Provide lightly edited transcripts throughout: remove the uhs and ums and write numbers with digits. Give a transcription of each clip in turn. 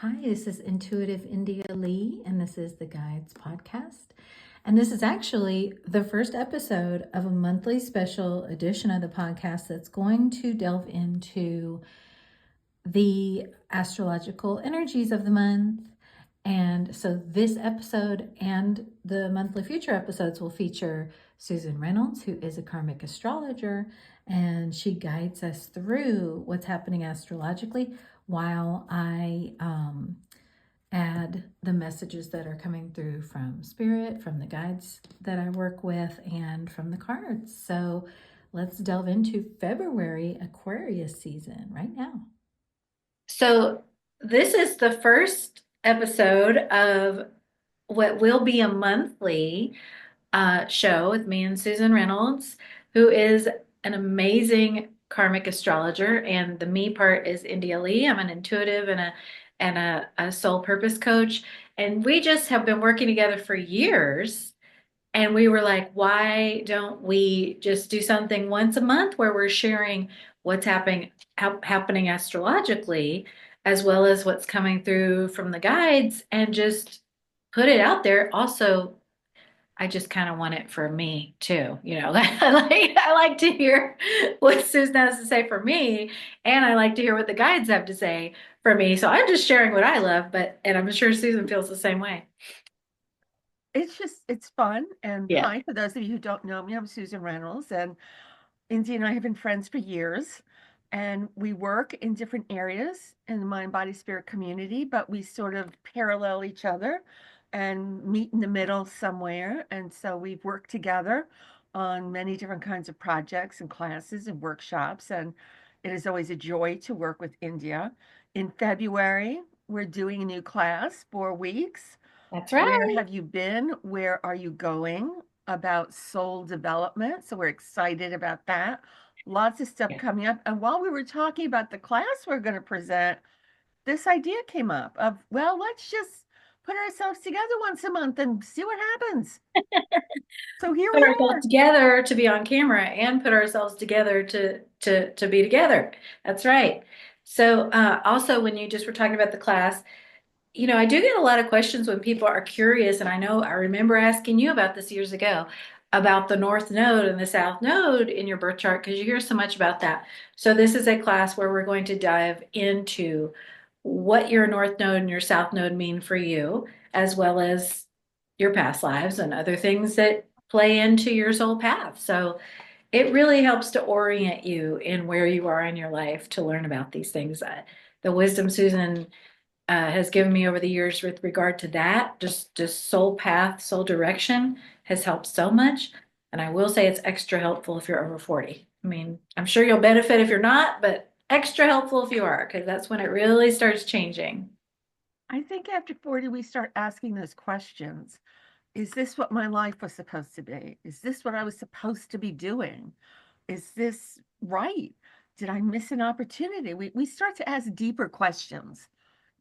Hi, this is Intuitive India Lee, and this is the Guides Podcast. And this is actually the first episode of a monthly special edition of the podcast that's going to delve into the astrological energies of the month. And so this episode and the monthly future episodes will feature Susan Reynolds, who is a karmic astrologer, and she guides us through what's happening astrologically while I add the messages that are coming through from spirit, from the guides that I work with, and from the cards. So let's delve into February Aquarius season right now. So this is the first episode of what will be a monthly show with me and Susan Reynolds, who is an amazing karmic astrologer, and the me part is India Lee. I'm an intuitive and a soul purpose coach, and we just have been working together for years. And we were like, why don't we just do something once a month where we're sharing what's happening astrologically, as well as what's coming through from the guides, and just put it out there. Also, I just kind of want it for me too. I like to hear what Susan has to say for me, and I like to hear what the guides have to say for me. So I'm just sharing what I love, and I'm sure Susan feels the same way. It's fun. And Yeah. hi, for those of you who don't know me, I'm Susan Reynolds, and Indy and I have been friends for years. And we work in different areas in the mind, body, spirit community, but we sort of parallel each other and meet in the middle somewhere. And so we've worked together on many different kinds of projects and classes and workshops. And it is always a joy to work with India. In February, we're doing a new class, 4 weeks. That's Where right. have you been? Where are you going? About soul development. So we're excited about that. Lots of stuff coming up. And while we were talking about the class we're going to present, this idea came up of, well, let's just put ourselves together once a month and see what happens. So here Put we ourselves are. together to be on camera and put ourselves together to be together. That's right. So also when you just were talking about the class, I do get a lot of questions when people are curious, and I remember asking you about this years ago about the North Node and the South Node in your birth chart because you hear so much about that. So this is a class where we're going to dive into what your North Node and your South Node mean for you, as well as your past lives and other things that play into your soul path. So it really helps to orient you in where you are in your life to learn about these things. The wisdom Susan has given me over the years with regard to that, just soul path, soul direction has helped so much. And I will say it's extra helpful if you're over 40. I mean, I'm sure you'll benefit if you're not, but extra helpful if you are, because that's when it really starts changing. I think after 40, we start asking those questions. Is this what my life was supposed to be? Is this what I was supposed to be doing? Is this right? Did I miss an opportunity? We start to ask deeper questions.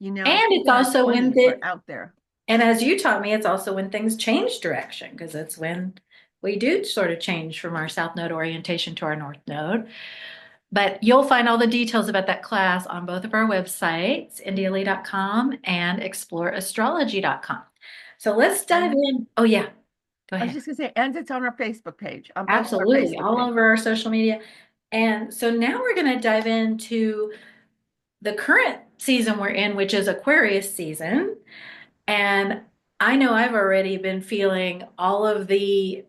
I And think it's in our also when 20s, we're out there. and as you taught me, it's also when things change direction, because it's when we do sort of change from our South Node orientation to our North Node. But you'll find all the details about that class on both of our websites, indialee.com and exploreastrology.com. So let's dive And in. Oh, yeah, go I was ahead. just going to say, and it's on our Facebook page, on both of our Absolutely, Facebook all pages. over our social media. And so now we're going to dive into the current season we're in, which is Aquarius season. And I know I've already been feeling all of the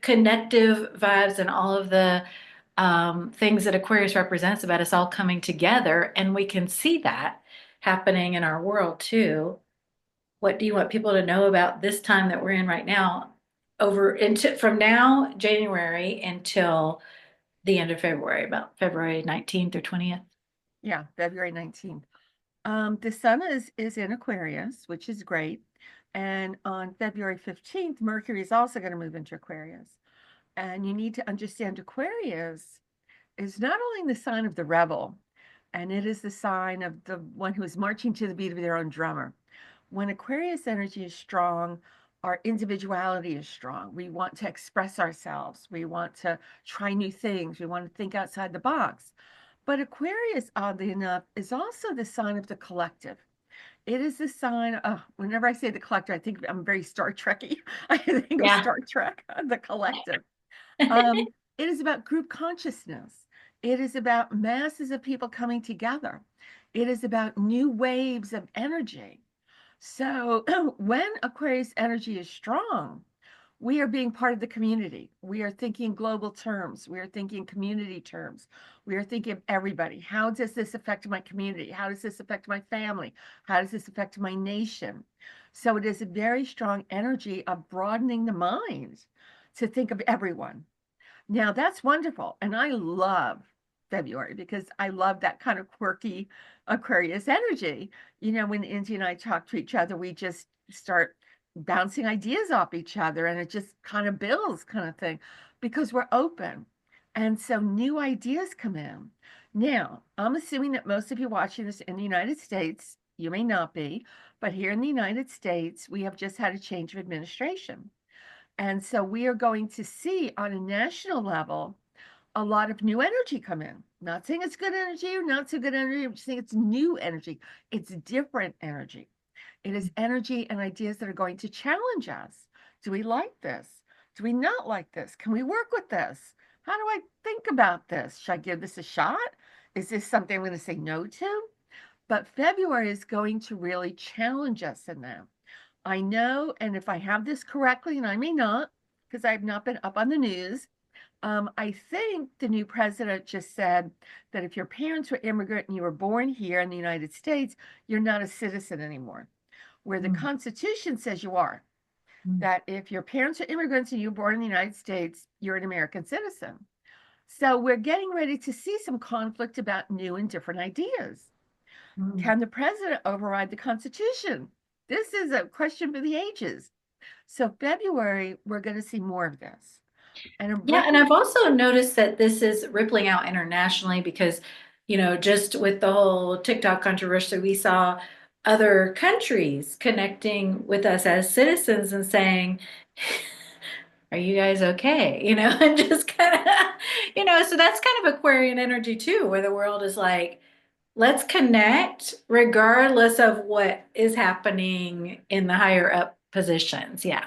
connective vibes and all of the things that Aquarius represents about us all coming together. And we can see that happening in our world too. What do you want people to know about this time that we're in right now? Over into from now, January, until the end of February, about February 19th or 20th. Yeah, February 19th. The sun is in Aquarius, which is great. And on February 15th, Mercury is also going to move into Aquarius. And you need to understand Aquarius is not only the sign of the rebel, and it is the sign of the one who is marching to the beat of their own drummer. When Aquarius energy is strong, our individuality is strong. We want to express ourselves. We want to try new things. We want to think outside the box. But Aquarius, oddly enough, is also the sign of the collective. It is the sign. Whenever I say the collector, I think I'm very Star Trekky. I think of Yeah. Star Trek, the collective. Um, it is about group consciousness. It is about masses of people coming together. It is about new waves of energy. So when Aquarius energy is strong, we are being part of the community. We are thinking global terms. We are thinking community terms. We are thinking of everybody. How does this affect my community? How does this affect my family? How does this affect my nation? So it is a very strong energy of broadening the mind to think of everyone. Now that's wonderful. And I love February because I love that kind of quirky Aquarius energy. You know, when Indy and I talk to each other, we just start bouncing ideas off each other and it just kind of builds kind of thing because we're open. And so new ideas come in. Now, I'm assuming that most of you watching this in the United States, you may not be, but here in the United States, we have just had a change of administration. And so we are going to see on a national level a lot of new energy come in. Not saying it's good energy or not so good energy, I'm just saying it's new energy. It's different energy. It is energy and ideas that are going to challenge us. Do we like this? Do we not like this? Can we work with this? How do I think about this? Should I give this a shot? Is this something I'm going to say no to? But February is going to really challenge us in that. I know, and if I have this correctly, and I may not, because I've not been up on the news, I think the new president just said that if your parents were immigrant and you were born here in the United States, you're not a citizen anymore. Where the Constitution says you are, that if your parents are immigrants and you were born in the United States, you're an American citizen. So we're getting ready to see some conflict about new and different ideas. Can the president override the Constitution? This is a question for the ages. So February, we're going to see more of this. And Yeah, and I've also noticed that this is rippling out internationally because, just with the whole TikTok controversy, we saw other countries connecting with us as citizens and saying, are you guys okay? And just kind of, so that's kind of Aquarian energy too, where the world is like, let's connect regardless of what is happening in the higher up positions. Yeah.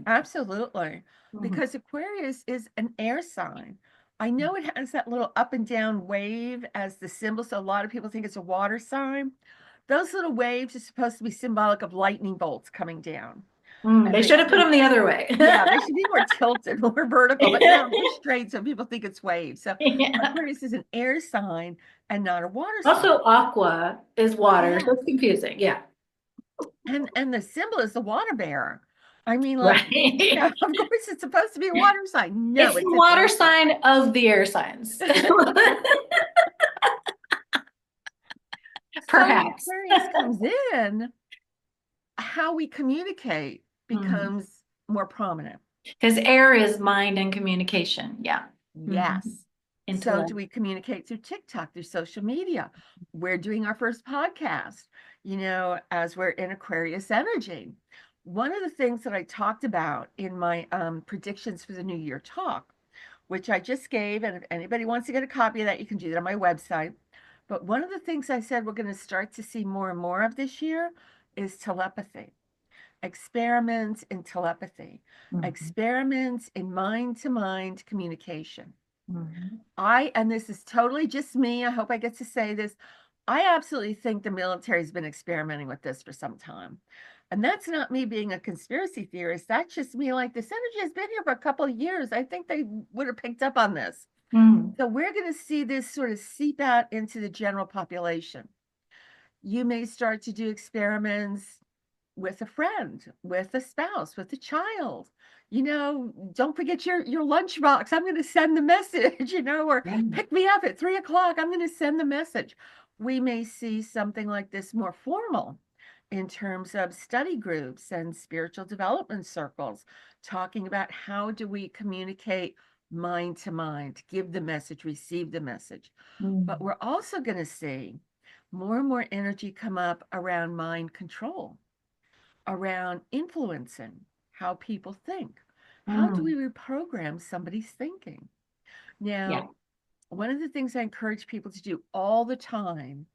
Absolutely. Because Aquarius is an air sign. I know it has that little up and down wave as the symbol, so a lot of people think it's a water sign. Those little waves are supposed to be symbolic of lightning bolts coming down. And They should have put them the other way. yeah, they should be more tilted, more vertical, but no, they're straight, so people think it's waves. So Yeah. Aquarius is an air sign and not a water sign. Also, aqua is water, Yeah. so it's confusing. Yeah. And the symbol is the water bearer. I mean, like, Right. yeah, of course it's supposed to be a water sign. No, It's the it's an water air sign. sign of the air signs. So when Perhaps. Aquarius comes in, how we communicate becomes more prominent. Because air is mind and communication. Yeah. Yes. So Intellect. do we communicate through TikTok, through social media? We're doing our first podcast, as we're in Aquarius energy. One of the things that I talked about in my predictions for the New Year talk, which I just gave, and if anybody wants to get a copy of that, you can do that on my website. But one of the things I said we're going to start to see more and more of this year is telepathy, experiments in telepathy, experiments in mind-to-mind communication. And this is totally just me, I hope I get to say this, I absolutely think the military has been experimenting with this for some time. And that's not me being a conspiracy theorist. That's just me like, this energy has been here for a couple of years. I think they would have picked up on this. So we're going to see this sort of seep out into the general population. You may start to do experiments with a friend, with a spouse, with a child. Don't forget your lunchbox. I'm going to send the message, or pick me up at 3 o'clock. I'm going to send the message. We may see something like this more formal in terms of study groups and spiritual development circles, talking about how do we communicate mind to mind, give the message, receive the message. But we're also going to see more and more energy come up around mind control, around influencing how people think. How do we reprogram somebody's thinking? Now, one of the things I encourage people to do all the time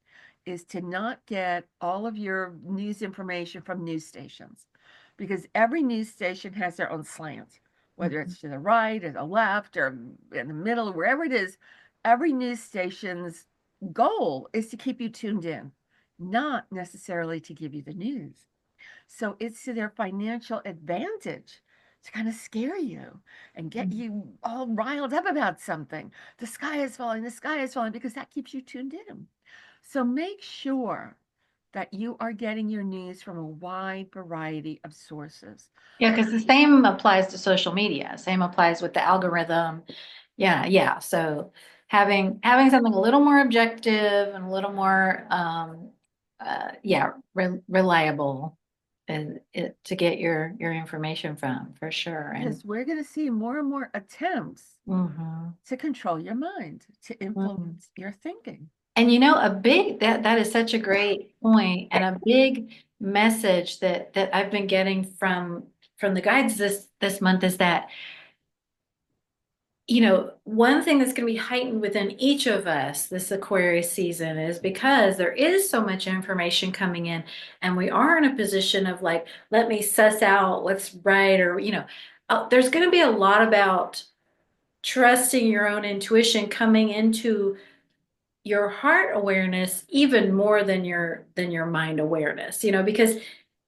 is to not get all of your news information from news stations, because every news station has their own slant, whether Mhm. it's to the right or the left or in the middle, wherever it is. Every news station's goal is to keep you tuned in, not necessarily to give you the news. So it's to their financial advantage to kind of scare you and get Mhm. you all riled up about something. The sky is falling, the sky is falling, because that keeps you tuned in. So make sure that you are getting your news from a wide variety of sources. Yeah, because the same applies to social media. Same applies with the algorithm. Yeah, yeah. So having something a little more objective and a little more yeah, reliable and to get your information from for sure. And Because we're going to see more and more attempts mhm, to control your mind, to mhm. influence your thinking. And you know, a big that is such a great point, and a big message that I've been getting from the guides this month is that, you know, one thing that's going to be heightened within each of us this Aquarius season is because there is so much information coming in, and we are in a position of like, let me suss out what's right, or, you know, there's going to be a lot about trusting your own intuition coming into your heart awareness even more than your mind awareness, you know, because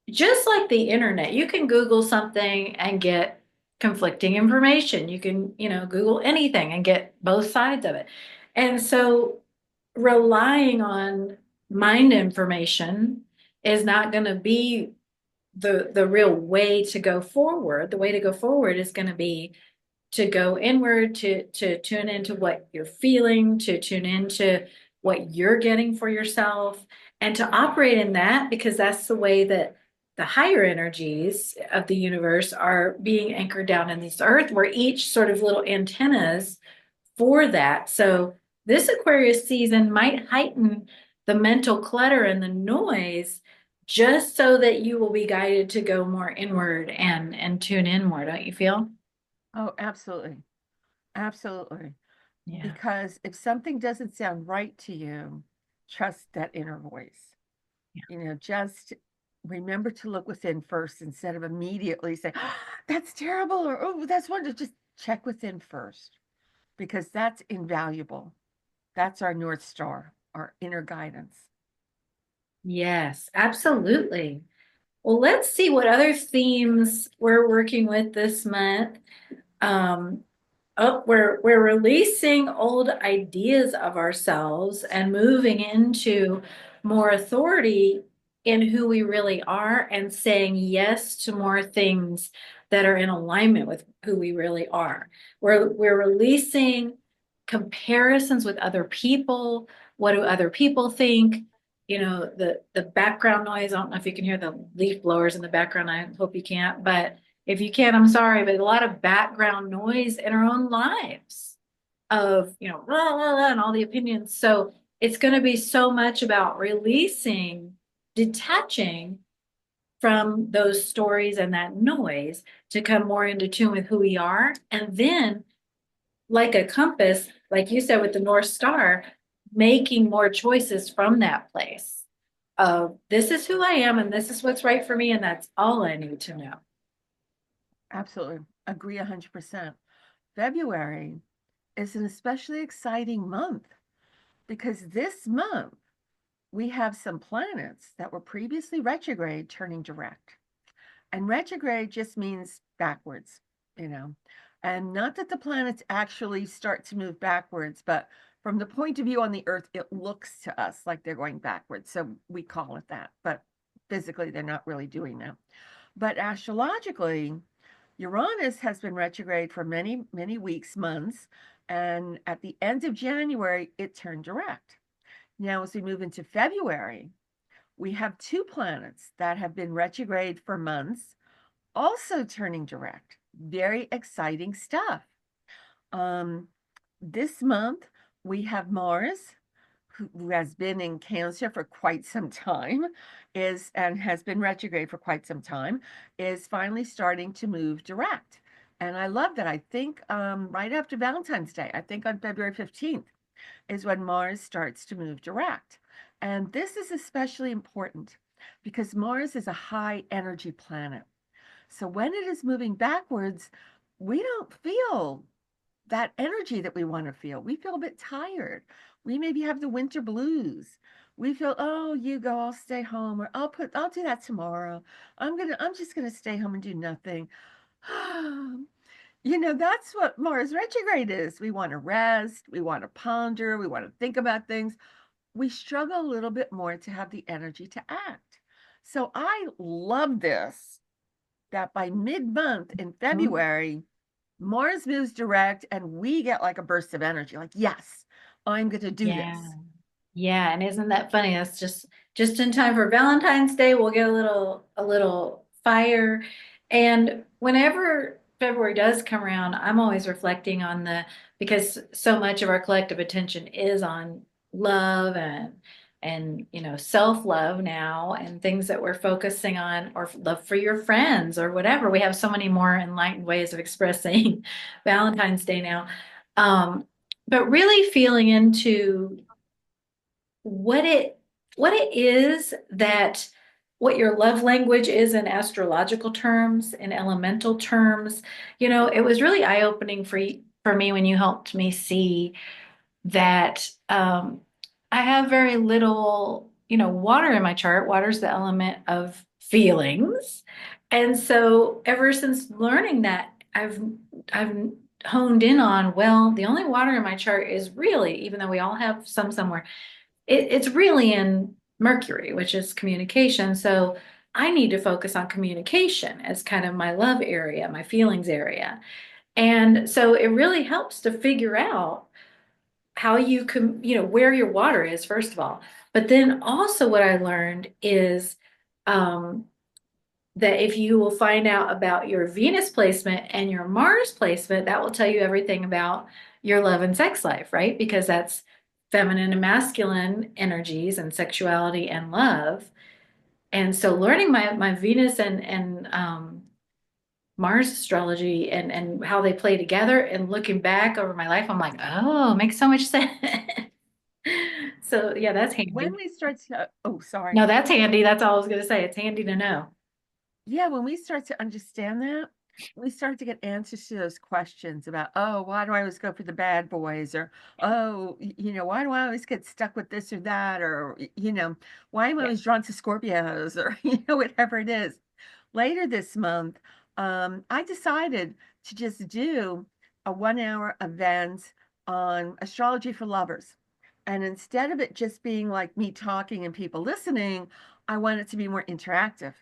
just like the internet, you can Google something and get conflicting information. You can, you know, Google anything and get both sides of it. And so relying on mind information is not going to be the real way to go forward. The way to go forward is going to be to go inward, to tune into what you're feeling, to tune into what you're getting for yourself, and to operate in that, because that's the way that the higher energies of the universe are being anchored down in this earth. We're each sort of little antennas for that. So this Aquarius season might heighten the mental clutter and the noise just so that you will be guided to go more inward and tune in more, don't you feel? Oh, absolutely. Absolutely. Yeah. Because if something doesn't sound right to you, trust that inner voice. Just remember to look within first instead of immediately say, "Oh, that's terrible," or "Oh, that's wonderful." Just check within first, because that's invaluable. That's our North Star, our inner guidance. Yes, absolutely. Well, let's see what other themes we're working with this month. Um, oh, we're releasing old ideas of ourselves and moving into more authority in who we really are and saying yes to more things that are in alignment with who we really are. We're releasing comparisons with other people. What do other people think? You know, the background noise. I don't know if you can hear the leaf blowers in the background. I hope you can't, but if you can, I'm sorry, but a lot of background noise in our own lives of, you know, blah, blah, blah, and all the opinions. So it's going to be so much about releasing, detaching from those stories and that noise to come more into tune with who we are. And then, like a compass, like you said with the North Star, making more choices from that place of this is who I am and this is what's right for me. And that's all I need to know. Absolutely. Agree 100%. February is an especially exciting month because this month we have some planets that were previously retrograde turning direct. And retrograde just means backwards, you know. And not that the planets actually start to move backwards, but from the point of view on the Earth, it looks to us like they're going backwards. So we call it that. But physically, they're not really doing that. But astrologically, Uranus has been retrograde for many, many weeks, months. And at the end of January, it turned direct. Now, as we move into February, we have two planets that have been retrograde for months also turning direct. Very exciting stuff. Um, this month, we have Mars, who has been in Cancer for quite some time, is and has been retrograde for quite some time, is finally starting to move direct. And I love that. I think right after Valentine's Day, I think on February 15th, is when Mars starts to move direct. And this is especially important because Mars is a high energy planet. So when it is moving backwards, we don't feel that energy that we want to feel. We feel a bit tired. We maybe have the winter blues. We feel, oh, you go, I'll stay home, or I'll do that tomorrow. I'm just gonna stay home and do nothing. That's what Mars retrograde is. We want to rest, we want to ponder, we want to think about things. We struggle a little bit more to have the energy to act. So I love this, that by mid-month in Mhm. February, Mars moves direct and we get like a burst of energy, like, yes, I'm going to do Yeah. this. Yeah, and isn't that funny? That's just in time for Valentine's Day. We'll get a little fire. And whenever February does come around, I'm always reflecting on because so much of our collective attention is on love and self-love now and things that we're focusing on or love for your friends or whatever. We have so many more enlightened ways of expressing Valentine's Day now. Um, but really feeling into what it what it is that what your love language is in astrological terms, in elemental terms. It was really eye-opening for me when you helped me see that I have very little, water in my chart. Water's the element of feelings. And so ever since learning that, I've honed in on, well, the only water in my chart is really, even though we all have some somewhere, it's really in Mercury, which is communication. So I need to focus on communication as kind of my love area, my feelings area. And so it really helps to figure out how you can, where your water is, first of all. But then also what I learned is um, that if you will find out about your Venus placement and your Mars placement, that will tell you everything about your love and sex life, right? Because that's feminine and masculine energies and sexuality and love. And so learning my Venus and Mars astrology and how they play together and looking back over my life, I'm like, oh, it makes so much sense. So yeah, that's When handy. we start to, oh, sorry. No, that's handy. That's all I was going to say. It's handy to know. Yeah, when we start to understand that, we start to get answers to those questions about, oh, why do I always go for the bad boys? Or, oh, why do I always get stuck with this or that? Or, why am I Yeah. always drawn to Scorpios? Or, whatever it is. Later this month, I decided to just do a 1 hour event on astrology for lovers. And instead of it just being like me talking and people listening, I want it to be more interactive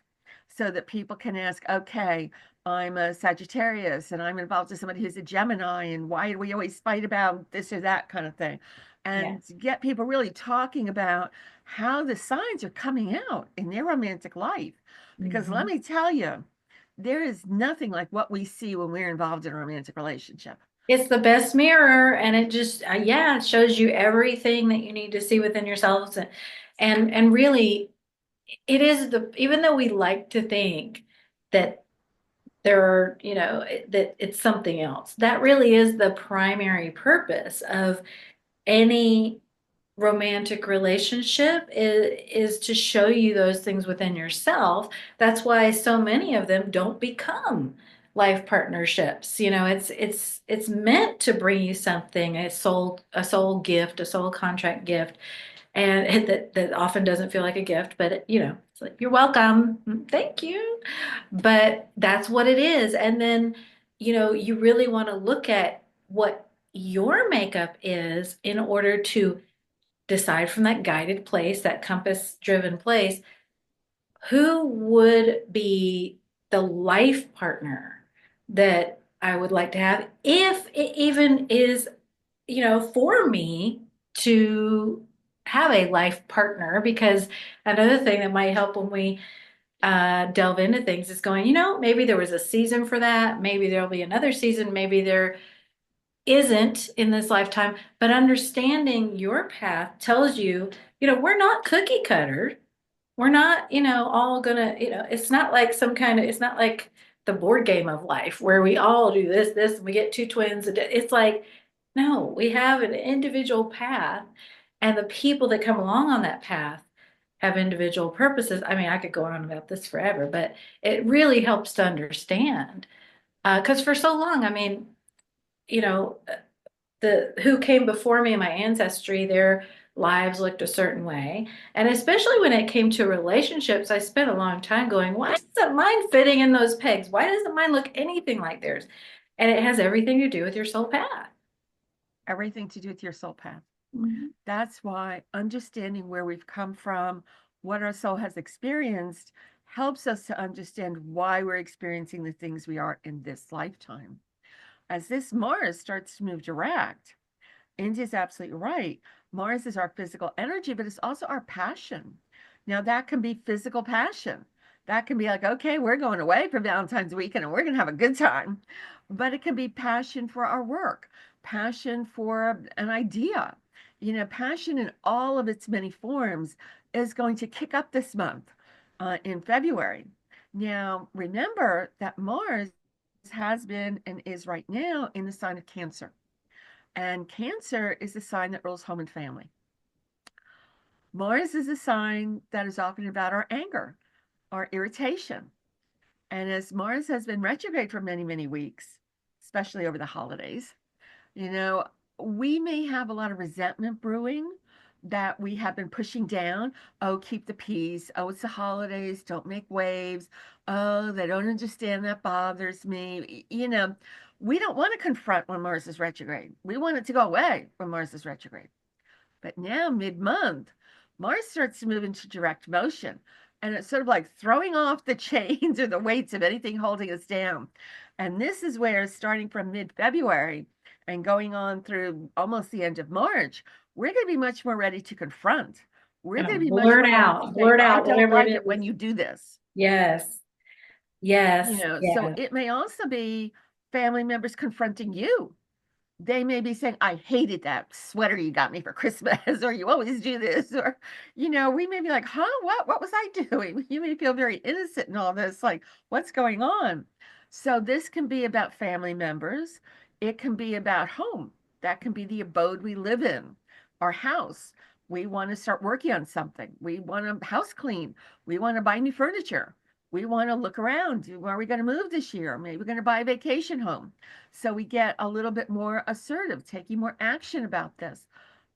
so that people can ask, okay, I'm a Sagittarius and I'm involved with somebody who's a Gemini, and why do we always fight about this or that kind of thing? Yeah. And to get people really talking about how the signs are coming out in their romantic life. Because let Mhm. me tell you, there is nothing like what we see when we're involved in a romantic relationship. It's the best mirror, and it just, yeah, it shows you everything that you need to see within yourselves, and really, it is even though we like to think that there are, that it's something else, that really is the primary purpose of any romantic relationship is to show you those things within yourself. That's why so many of them don't become life partnerships. It's meant to bring you something, a soul gift, a soul contract gift, and that often doesn't feel like a gift, but it's like, you're welcome, thank you. But that's what it is. And then, you really want to look at what your makeup is in order to decide from that guided place, that compass driven place, who would be the life partner that I would like to have, if it even is, for me to have a life partner. Because another thing that might help when we delve into things is going, maybe there was a season for that. Maybe there'll be another season. Maybe there isn't in this lifetime, but understanding your path tells you, we're not cookie cutter. We're not, all gonna, it's not like it's not like the board game of life where we all do this, and we get two twins. It's like, no, we have an individual path. And the people that come along on that path have individual purposes. I mean, I could go on about this forever, but it really helps to understand. Because for so long, I mean, you know, the who came before me in my ancestry, their lives looked a certain way. And especially when it came to relationships, I spent a long time going, why isn't mine fitting in those pegs? Why doesn't mine look anything like theirs? And it has everything to do with your soul path. Everything to do with your soul path. Mhm. That's why understanding where we've come from, what our soul has experienced, helps us to understand why we're experiencing the things we are in this lifetime. As this Mars starts to move direct, India's absolutely right. Mars is our physical energy, but it's also our passion. Now, that can be physical passion. That can be like, okay, we're going away for Valentine's weekend and we're going to have a good time. But it can be passion for our work, passion for an idea. Passion in all of its many forms is going to kick up this month in February. Now, remember that Mars has been and is right now in the sign of Cancer. And Cancer is the sign that rules home and family. Mars is a sign that is often about our anger, our irritation. And as Mars has been retrograde for many, many weeks, especially over the holidays, you know, we may have a lot of resentment brewing that we have been pushing down. Oh, keep the peace. Oh, it's the holidays. Don't make waves. Oh, they don't understand. That bothers me. We don't want to confront when Mars is retrograde. We want it to go away when Mars is retrograde. But now, mid-month, Mars starts to move into direct motion. And it's sort of like throwing off the chains or the weights of anything holding us down. And this is where, starting from mid-February and going on through almost the end of March, we're going to be much more ready to confront. We're going to be much more ready to say, Blurt I out don't whatever it like it when is. you do this. Yes, yes, So yes. it may also be family members confronting you. They may be saying, I hated that sweater you got me for Christmas, or you always do this, or, we may be like, huh, what was I doing? You may feel very innocent in all this, like, what's going on? So this can be about family members. It can be about home. That can be the abode we live in, our house. We want to start working on something. We want to house clean. We want to buy new furniture. We want to look around. Where are we going to move this year? Maybe we're going to buy a vacation home. So we get a little bit more assertive, taking more action about this.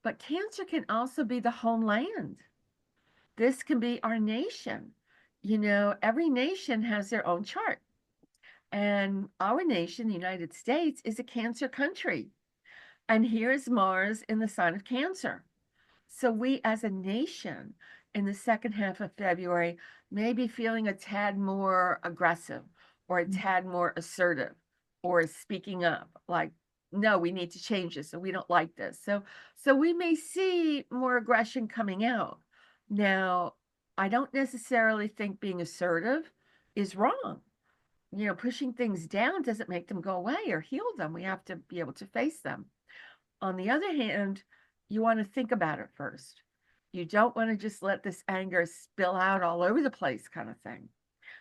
But Cancer can also be the homeland. This can be our nation. Every nation has their own chart. And our nation, the United States, is a Cancer country. And here's Mars in the sign of Cancer. So we as a nation in the second half of February may be feeling a tad more aggressive or a tad more assertive or speaking up like, no, we need to change this. So we don't like this. So we may see more aggression coming out. Now, I don't necessarily think being assertive is wrong. Pushing things down doesn't make them go away or heal them. We have to be able to face them. On the other hand, you want to think about it first. You don't want to just let this anger spill out all over the place, kind of thing.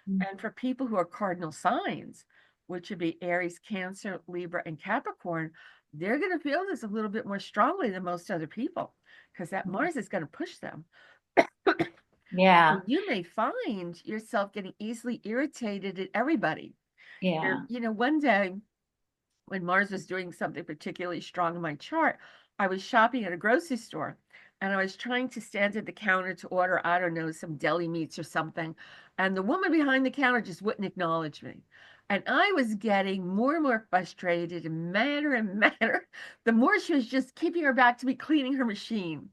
And for people who are cardinal signs, which would be Aries, Cancer, Libra, and Capricorn, they're going to feel this a little bit more strongly than most other people because that Mars is going to push them. Yeah, So you may find yourself getting easily irritated at everybody. yeah. One day when Mars was doing something particularly strong in my chart, I was shopping at a grocery store and I was trying to stand at the counter to order, I don't know, some deli meats or something. And the woman behind the counter just wouldn't acknowledge me. And I was getting more and more frustrated and madder and madder. The more she was just keeping her back to me cleaning her machine.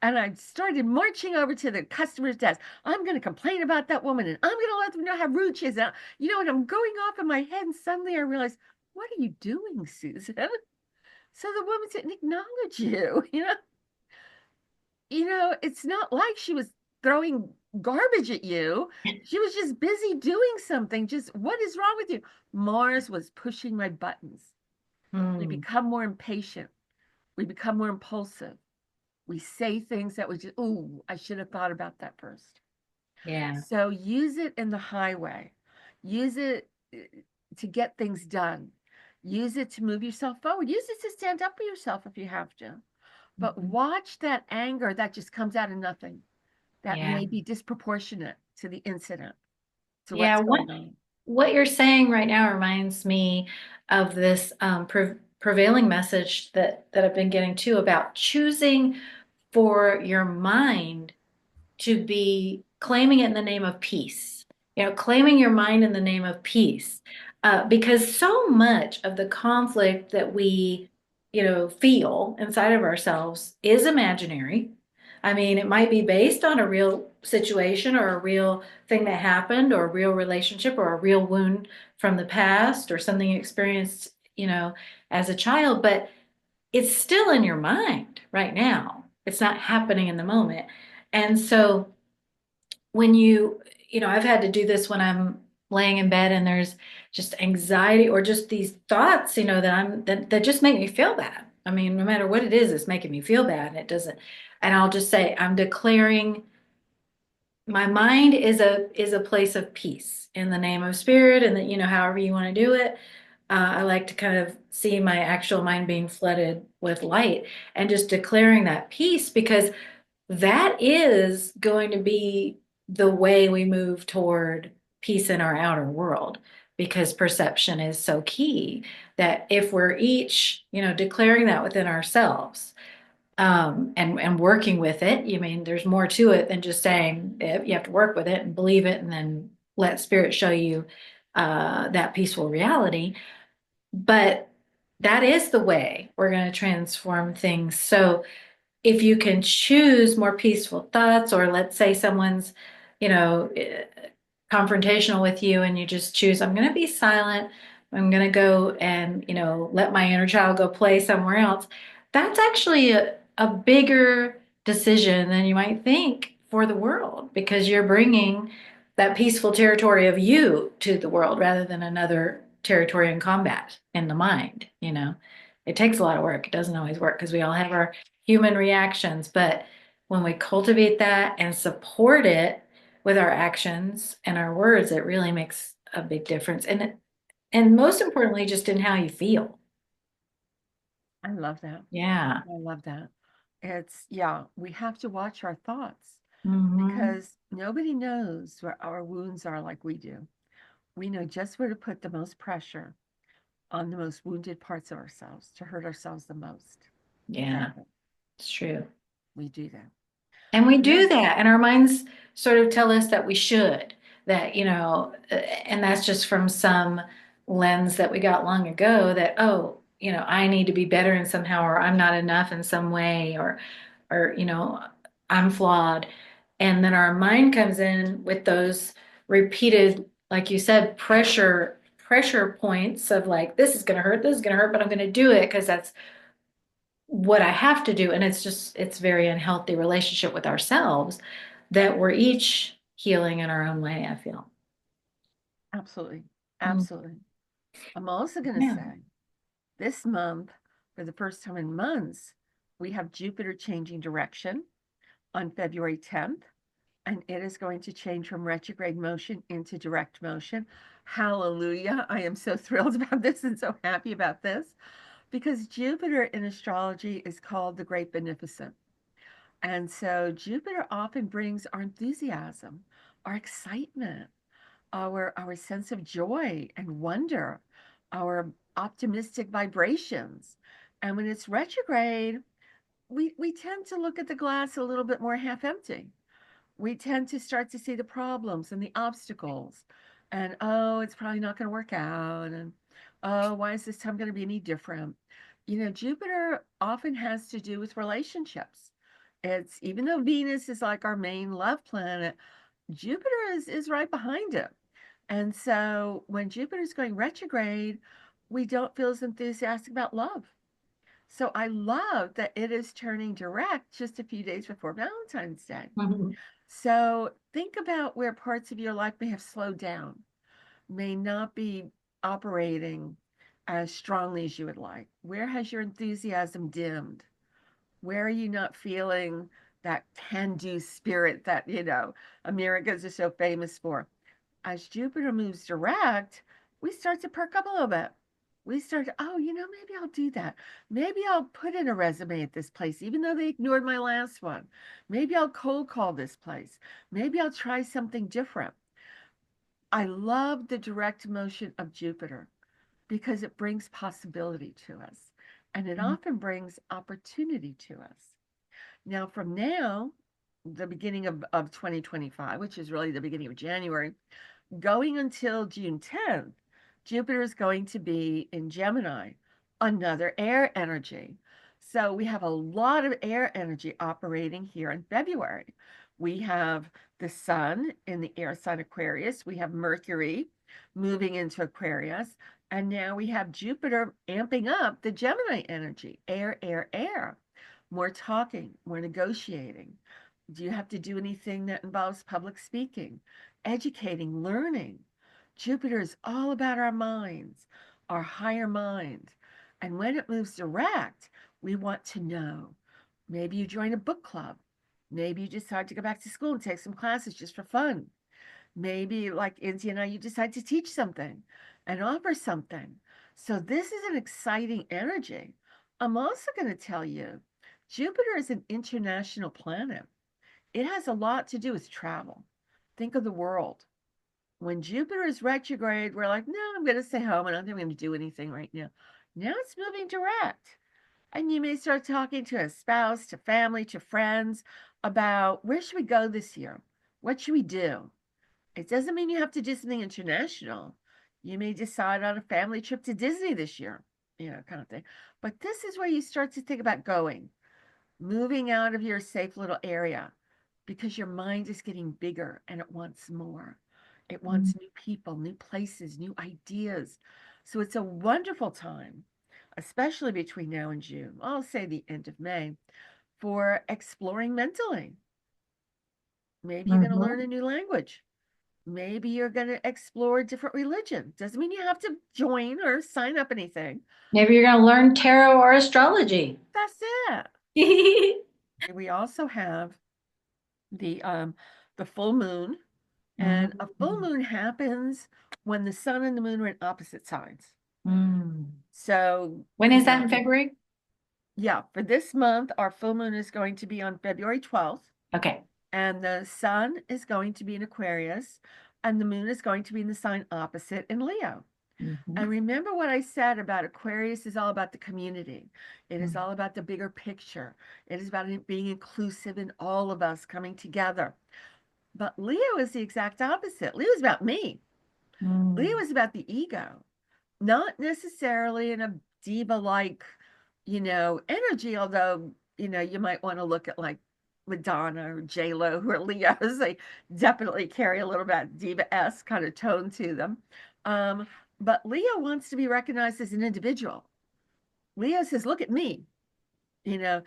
And I started marching over to the customer's desk. I'm going to complain about that woman and I'm going to let them know how rude she is. And I'm going off in my head. And suddenly I realized, what are you doing, Susan? So the woman didn't acknowledge you. It's not like she was throwing garbage at you. She was just busy doing something. Just what is wrong with you? Mars was pushing my buttons. We Mm, become more impatient. We become more impulsive. We say things that we just, oh, I should have thought about that first. yeah. So use it in the highway. Use it to get things done. Use it to move yourself forward. Use it to stand up for yourself if you have to. But Mhm. watch that anger that just comes out of nothing. That Yeah. may be disproportionate to the incident, to Yeah. what's What going on. what you're saying right now reminds me of this prevailing message that I've been getting too about choosing for your mind to be claiming it in the name of peace, claiming your mind in the name of peace. Because so much of the conflict that we, feel inside of ourselves is imaginary. I mean, it might be based on a real situation or a real thing that happened or a real relationship or a real wound from the past or something you experienced, as a child, but it's still in your mind right now. It's not happening in the moment. And so when I've had to do this when I'm laying in bed and there's just anxiety or just these thoughts, that just make me feel bad. I mean, no matter what it is, it's making me feel bad. And it doesn't, and I'll just say, I'm declaring my mind is a place of peace in the name of spirit, and that, however you want to do it. I like to kind of see my actual mind being flooded with light and just declaring that peace, because that is going to be the way we move toward peace in our outer world, because perception is so key. That if we're each, declaring that within ourselves, and working with it, you mean there's more to it than just saying it. You have to work with it and believe it and then let spirit show you that peaceful reality. But that is the way we're going to transform things. So if you can choose more peaceful thoughts, or let's say someone's, you know, eh, confrontational with you, and you just choose, I'm going to be silent. I'm going to go and, let my inner child go play somewhere else. That's actually a bigger decision than you might think for the world, because you're bringing that peaceful territory of you to the world rather than another territory in combat in the mind. It takes a lot of work. It doesn't always work because we all have our human reactions. But when we cultivate that and support it with our actions and our words, it really makes a big difference. And most importantly, just in how you feel. I love that. Yeah. I love that. Yeah, we have to watch our thoughts Hmm. because nobody knows where our wounds are like we do. We know just where to put the most pressure on the most wounded parts of ourselves to hurt ourselves the most. Yeah, Exactly. it's true. We do that. And we Yeah. do that, and our minds sort of tell us that we should, that, and that's just from some lens that we got long ago, that, oh, I need to be better in somehow, or I'm not enough in some way, or I'm flawed. And then our mind comes in with those repeated, like you said, pressure points of like, this is going to hurt, but I'm going to do it because that's what I have to do. And it's very unhealthy relationship with ourselves that we're each healing in our own way, I feel. Absolutely. Mm. Absolutely. I'm also going to Yeah. say this month, for the first time in months, we have Jupiter changing direction on February 10th, and it is going to change from retrograde motion into direct motion. Hallelujah. I am so thrilled about this and so happy about this because Jupiter in astrology is called the Great Beneficent. And so Jupiter often brings our enthusiasm, our excitement, our sense of joy and wonder, our optimistic vibrations. And when it's retrograde, we tend to look at the glass a little bit more half empty. We tend to start to see the problems and the obstacles, and oh, it's probably not going to work out, and oh, why is this time going to be any different? Jupiter often has to do with relationships. It's even though Venus is like our main love planet, Jupiter is right behind it. And so when Jupiter's going retrograde, we don't feel as enthusiastic about love. So I love that it is turning direct just a few days before Valentine's Day. Mhm. So think about where parts of your life may have slowed down, may not be operating as strongly as you would like. Where has your enthusiasm dimmed? Where are you not feeling that can do spirit that, Americans are so famous for? As Jupiter moves direct, we start to perk up a little bit. We started, oh, maybe I'll do that. Maybe I'll put in a resume at this place, even though they ignored my last one. Maybe I'll cold call this place. Maybe I'll try something different. I love the direct motion of Jupiter because it brings possibility to us, and it often brings opportunity to us. Now, from now, the beginning of 2025, which is really the beginning of January, going until June 10th, Jupiter is going to be in Gemini, another air energy. So we have a lot of air energy operating here in February. We have the sun in the air sign Aquarius. We have Mercury moving into Aquarius. And now we have Jupiter amping up the Gemini energy, air, air, air. More talking, more negotiating. Do you have to do anything that involves public speaking, educating, learning? Jupiter is all about our minds, our higher mind. And when it moves direct, we want to know. Maybe you join a book club. Maybe you decide to go back to school and take some classes just for fun. Maybe, like Izzy and I, you decide to teach something and offer something. So this is an exciting energy. I'm also going to tell you, Jupiter is an international planet. It has a lot to do with travel. Think of the world. When Jupiter is retrograde, we're like, no, I'm going to stay home. I don't think I'm going to do anything right now. Now it's moving direct. And you may start talking to a spouse, to family, to friends about where should we go this year? What should we do? It doesn't mean you have to do something international. You may decide on a family trip to Disney this year, kind of thing. But this is where you start to think about going, moving out of your safe little area, because your mind is getting bigger and it wants more. It wants new people, new places, new ideas. So it's a wonderful time, especially between now and June, I'll say the end of May, for exploring mentally. Maybe you're going to learn a new language. Maybe you're going to explore a different religion. Doesn't mean you have to join or sign up anything. Maybe you're going to learn tarot or astrology. That's it. We also have the full moon, and a full moon happens when the sun and the moon are in opposite signs. So when is that in February? Yeah, for this month, our full moon is going to be on February 12th. Okay. And the sun is going to be in Aquarius, and the moon is going to be in the sign opposite in Leo. And remember what I said about Aquarius is all about the community. It is all about the bigger picture. It is about it being inclusive in all of us coming together. But Leo is the exact opposite. Leo is about me. Leo is about the ego, not necessarily in a diva-like, energy, although, you might want to look at like Madonna or J-Lo, who are Leos. They definitely carry a little bit diva-esque kind of tone to them. But Leo wants to be recognized as an individual. Leo says, look at me. Yeah,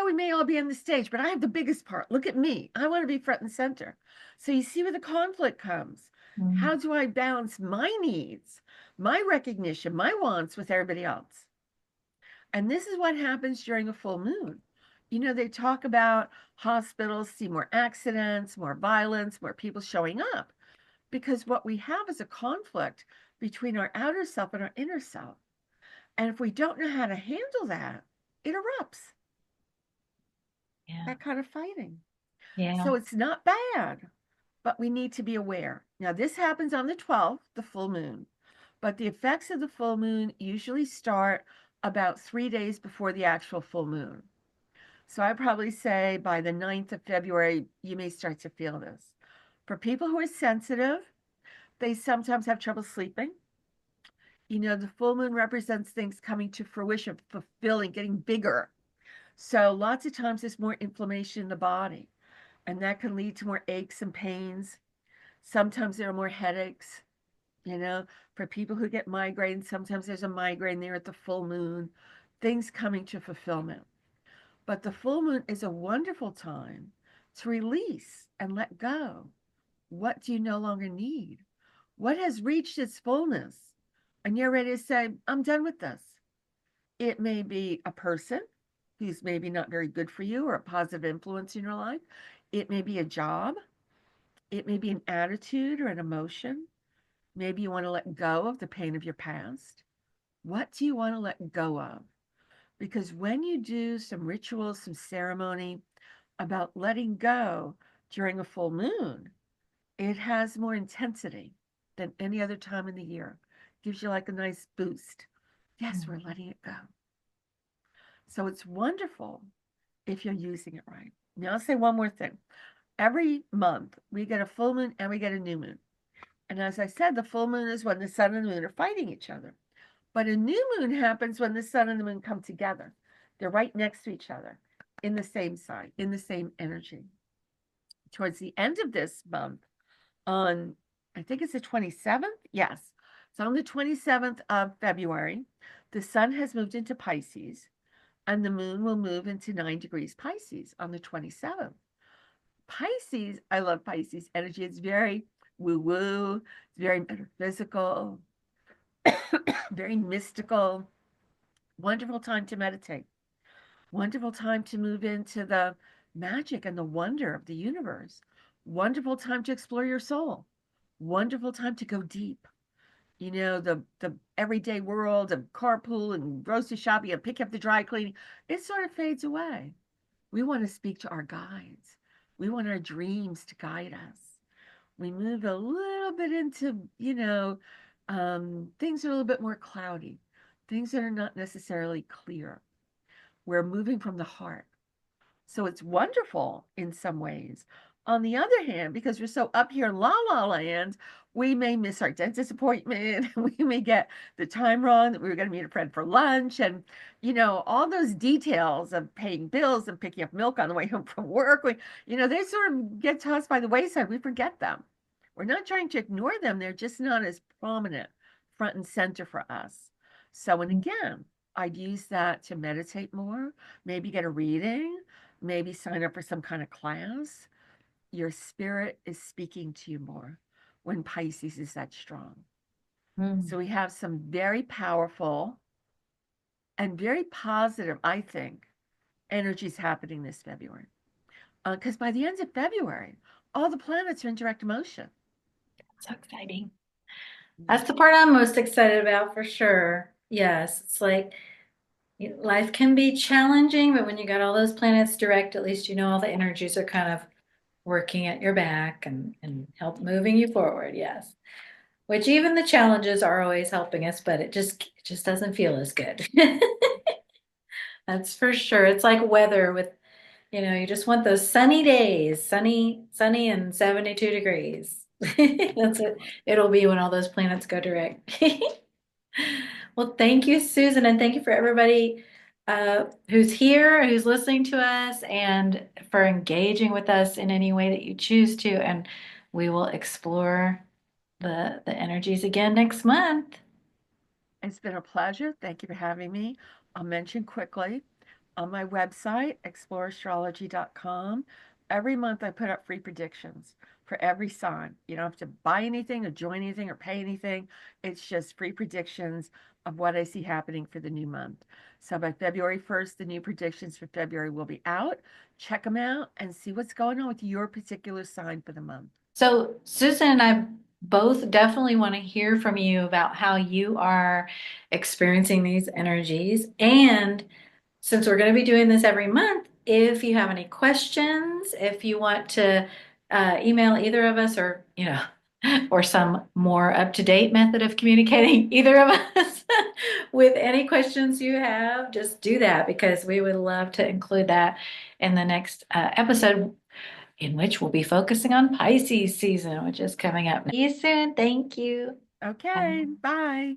we may all be on the stage, but I have the biggest part. Look at me. I want to be front and center. So you see where the conflict comes. How do I balance my needs, my recognition, my wants with everybody else? And this is what happens during a full moon. They talk about hospitals see more accidents, more violence, more people showing up, because what we have is a conflict between our outer self and our inner self. And if we don't know how to handle that, it erupts. That kind of fighting. So it's not bad, but we need to be aware. Now, this happens on the 12th, the full moon, but the effects of the full moon usually start about 3 days before the actual full moon. So I probably say by the 9th of February, you may start to feel this. For people who are sensitive, they sometimes have trouble sleeping. The full moon represents things coming to fruition, fulfilling, getting bigger. So lots of times there's more inflammation in the body, and that can lead to more aches and pains. Sometimes there are more headaches. For people who get migraines, sometimes there's a migraine there at the full moon, things coming to fulfillment. But the full moon is a wonderful time to release and let go. What do you no longer need? What has reached its fullness? And you're ready to say, I'm done with this. It may be a person who's maybe not very good for you or a positive influence in your life. It may be a job. It may be an attitude or an emotion. Maybe you want to let go of the pain of your past. What do you want to let go of? Because when you do some rituals, some ceremony about letting go during a full moon, it has more intensity than any other time in the year. Gives you like a nice boost. Yes, we're letting it go. So it's wonderful if you're using it right. Now, I'll say one more thing. Every month, we get a full moon and we get a new moon. And as I said, the full moon is when the sun and the moon are fighting each other. But a new moon happens when the sun and the moon come together. They're right next to each other in the same sign, in the same energy. Towards the end of this month, on, I think it's the 27th. Yes. So on the 27th of February, the sun has moved into Pisces and the moon will move into 9 degrees Pisces on the 27th. Pisces, I love Pisces energy. It's very woo woo, it's very metaphysical, very mystical. Wonderful time to meditate. Wonderful time to move into the magic and the wonder of the universe. Wonderful time to explore your soul. Wonderful time to go deep. You know, the everyday world of carpool and grocery shopping and pick up the dry cleaning, it sort of fades away. We want to speak to our guides. We want our dreams to guide us. We move a little bit into, things are a little bit more cloudy, things that are not necessarily clear. We're moving from the heart. So it's wonderful in some ways. On the other hand, because we're so up here in la la land, we may miss our dentist appointment. We may get the time wrong that we were going to meet a friend for lunch. And, all those details of paying bills and picking up milk on the way home from work, they sort of get tossed by the wayside. We forget them. We're not trying to ignore them. They're just not as prominent front and center for us. So, and again, I'd use that to meditate more, maybe get a reading, maybe sign up for some kind of class. Your spirit is speaking to you more when Pisces is that strong. So we have some very powerful and very positive, I think, energies happening this February. Because by the end of February, all the planets are in direct motion. So exciting. That's the part I'm most excited about for sure. Yes, it's like life can be challenging, but when you got all those planets direct, at least all the energies are kind of working at your back and help moving you forward. Yes. Which even the challenges are always helping us, but it just doesn't feel as good. That's for sure. It's like weather with, you just want those sunny days, sunny and 72 degrees. That's it. It'll be when all those planets go direct. Well, thank you, Susan, and thank you for everybody who's here, who's listening to us, and for engaging with us in any way that you choose to. And we will explore the energies again next month. It's been a pleasure. Thank you for having me. I'll mention quickly on my website, exploreastrology.com. Every month I put up free predictions for every sign. You don't have to buy anything or join anything or pay anything. It's just free predictions of what I see happening for the new month. So by February 1st, the new predictions for February will be out. Check them out and see what's going on with your particular sign for the month. So Susan and I both definitely want to hear from you about how you are experiencing these energies. And since we're going to be doing this every month, if you have any questions, if you want to email either of us or, or some more up-to-date method of communicating either of us with any questions you have, just do that because we would love to include that in the next episode in which we'll be focusing on Pisces season, which is coming up. See you soon. Thank you. Okay, bye.